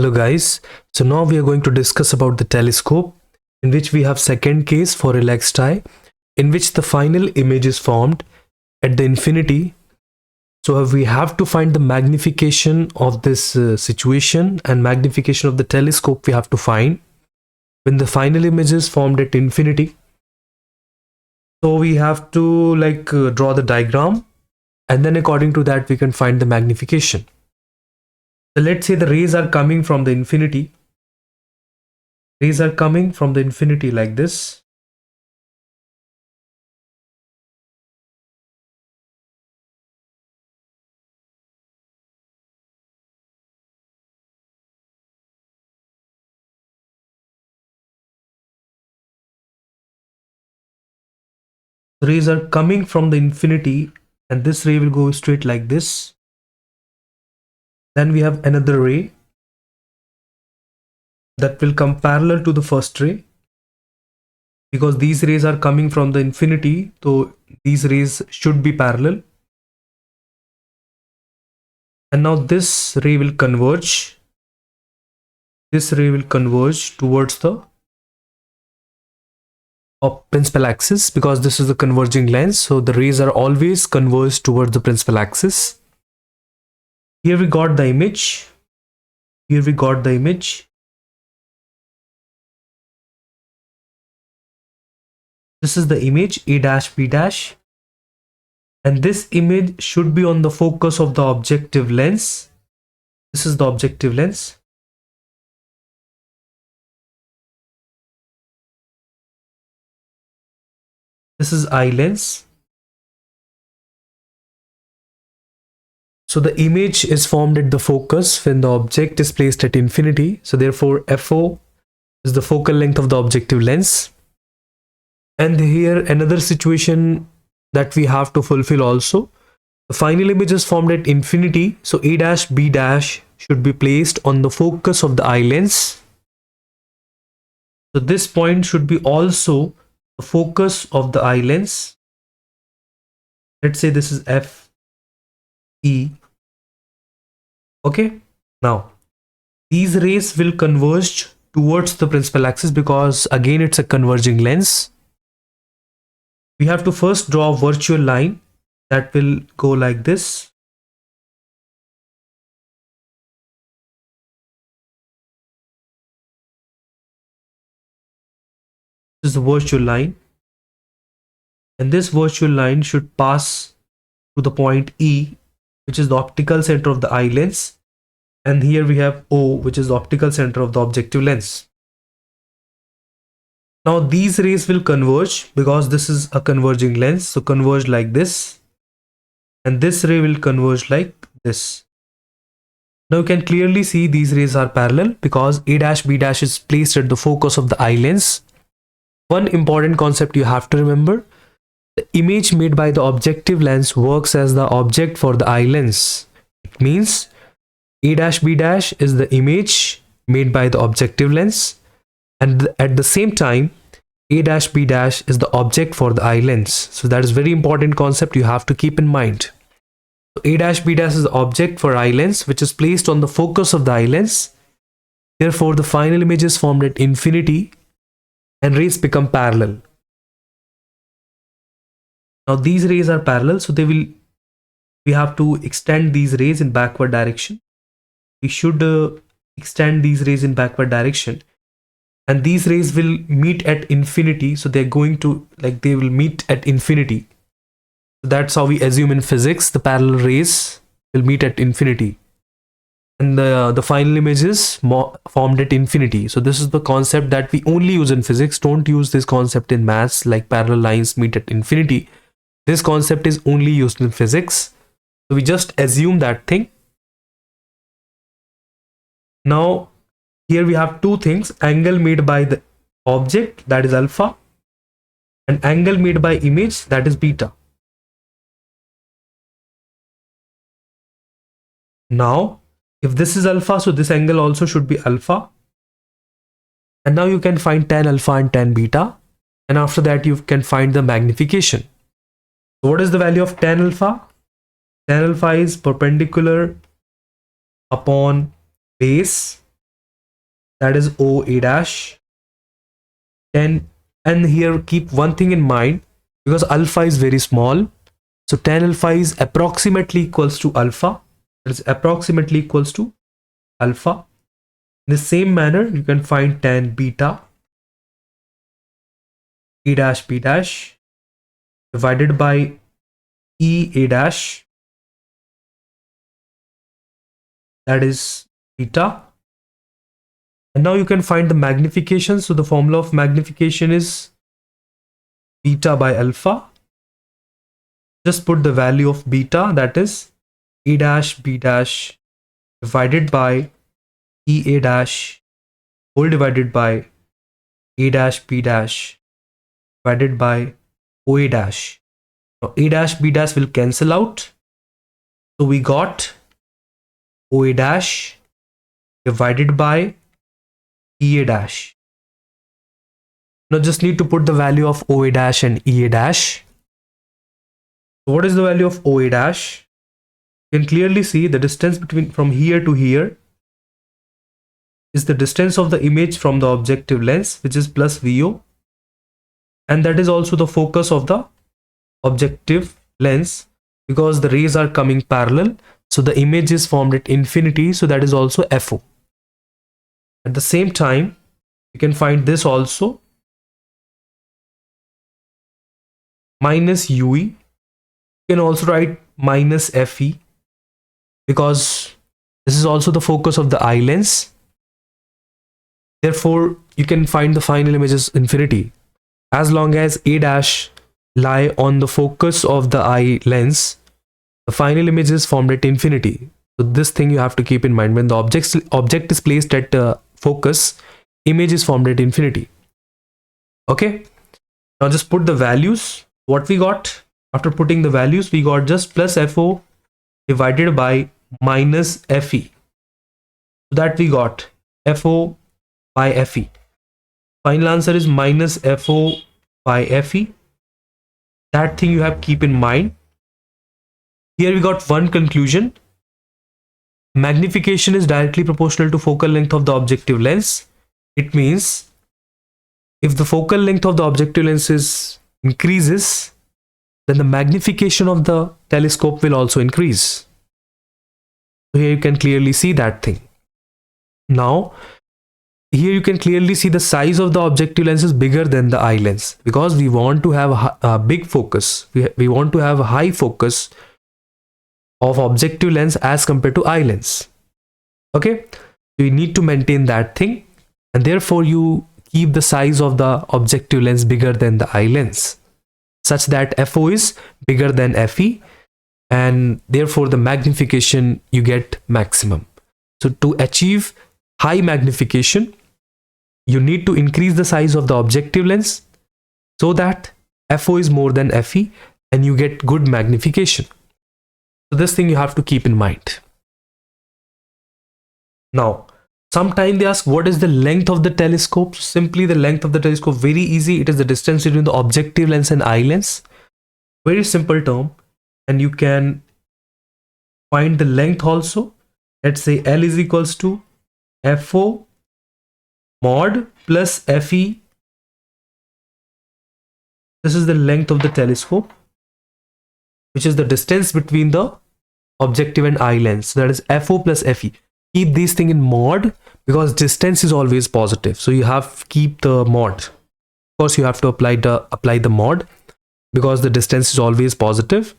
Hello guys, so now we are going to discuss about the telescope, in which we have second case for relaxed eye, in which the final image is formed at the infinity. So we have to find the magnification of this situation, and magnification of the telescope we have to find when the final image is formed at infinity. So we have to draw the diagram, and then according to that we can find the magnification. So let's say the rays are coming from the infinity. Rays are coming from the infinity like this. Rays are coming from the infinity, and this ray will go straight like this. Then we have another ray that will come parallel to the first ray, because these rays are coming from the infinity, so these rays should be parallel. And now this ray will converge. This ray will converge towards the principal axis, because this is the converging lens, so the rays are always converged towards the principal axis. Here we got the image. Here we got the image. This is the image A dash B dash, and this image should be on the focus of the objective lens. This is the objective lens. This is eye lens. So the image is formed at the focus when the object is placed at infinity. So therefore FO is the focal length of the objective lens. And here another situation that we have to fulfill also. The final image is formed at infinity. So A dash B dash should be placed on the focus of the eye lens. So this point should be also the focus of the eye lens. Let's say this is F E. Okay, now these rays will converge towards the principal axis, because again it's a converging lens. We have to first draw a virtual line that will go like this. This is the virtual line, and this virtual line should pass to the point E, which is the optical center of the eye lens, and here we have O, which is the optical center of the objective lens. Now these rays will converge, because this is a converging lens, so converge like this, and this ray will converge like this. Now you can clearly see these rays are parallel, because A dash B dash is placed at the focus of the eye lens. One important concept you have to remember: the image made by the objective lens works as the object for the eye lens. It means A dash B dash is the image made by the objective lens, and at the same time A dash B dash is the object for the eye lens. So that is very important concept you have to keep in mind. So A dash B dash is the object for eye lens, which is placed on the focus of the eye lens. Therefore the final image is formed at infinity, and rays become parallel. Now these rays are parallel, so we have to extend these rays in backward direction. We should extend these rays in backward direction, and these rays will meet at infinity. So they're going to they will meet at infinity. So that's how we assume in physics the parallel rays will meet at infinity, and the final image is formed at infinity. So this is the concept that we only use in physics. Don't use this concept in maths, like parallel lines meet at infinity. This concept is only used in physics, so we just assume that thing. Now here we have two things: angle made by the object, that is alpha, and angle made by image, that is beta. Now if this is alpha, so this angle also should be alpha. And now you can find tan alpha and tan beta, and after that you can find the magnification. So what is the value of tan alpha? Tan alpha is perpendicular upon base that is OA dash. And here keep one thing in mind, because alpha is very small, so tan alpha is approximately equals to alpha. That is approximately equals to alpha. In the same manner, you can find tan beta, E dash B dash divided by E A dash, that is beta. And now you can find the magnification. So the formula of magnification is beta by alpha. Just put the value of beta, that is E dash B dash divided by E A dash whole divided by A dash B dash divided by OA dash. Now A dash B dash will cancel out. So we got OA dash divided by EA dash. Now just need to put the value of OA dash and EA dash. So what is the value of OA dash? You can clearly see the distance between from here to here is the distance of the image from the objective lens, which is plus VO, and that is also the focus of the objective lens, because the rays are coming parallel, so the image is formed at infinity, so that is also FO. At the same time, you can find this also, minus UE. You can also write minus FE, because this is also the focus of the eye lens. Therefore, you can find the final image as infinity. As long as A dash lie on the focus of the eye lens, the final image is formed at infinity. So this thing you have to keep in mind. When the object is placed at focus, image is formed at infinity. Okay. Now just put the values. What we got after putting the values, we got just plus FO divided by minus FE. So that we got FO by FE. Final answer is minus FO by FE. That thing you have to keep in mind. Here we got one conclusion. Magnification is directly proportional to focal length of the objective lens. It means if the focal length of the objective lens increases, then the magnification of the telescope will also increase. So here you can clearly see that thing. Now, here you can clearly see the size of the objective lens is bigger than the eye lens, because we want to have a big focus. We want to have a high focus of objective lens as compared to eye lens. Okay, so you need to maintain that thing, and therefore you keep the size of the objective lens bigger than the eye lens, such that FO is bigger than FE, and therefore the magnification you get maximum. So to achieve high magnification, you need to increase the size of the objective lens so that FO is more than FE and you get good magnification. So this thing you have to keep in mind. Now, sometimes they ask what is the length of the telescope. Simply the length of the telescope, very easy. It is the distance between the objective lens and eye lens. Very simple term, and you can find the length also. Let's say L is equals to FO mod plus FE. This is the length of the telescope, which is the distance between the objective and eye lens. So that is FO plus FE. Keep these things in mod, because distance is always positive. So you have to keep the mod. Of course, you have to apply the mod, because the distance is always positive.